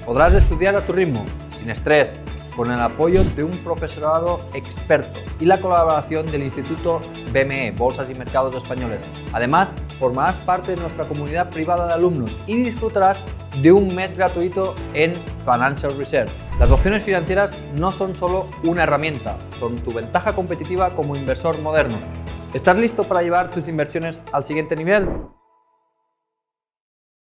Speaker 3: Podrás estudiar a tu ritmo, sin estrés, con el apoyo de un profesorado experto y la colaboración del Instituto BME, Bolsas y Mercados Españoles. Además, formarás parte de nuestra comunidad privada de alumnos y disfrutarás de un mes gratuito en Financial Research. Las opciones financieras no son solo una herramienta, son tu ventaja competitiva como inversor moderno. ¿Estás listo para llevar tus inversiones al siguiente nivel?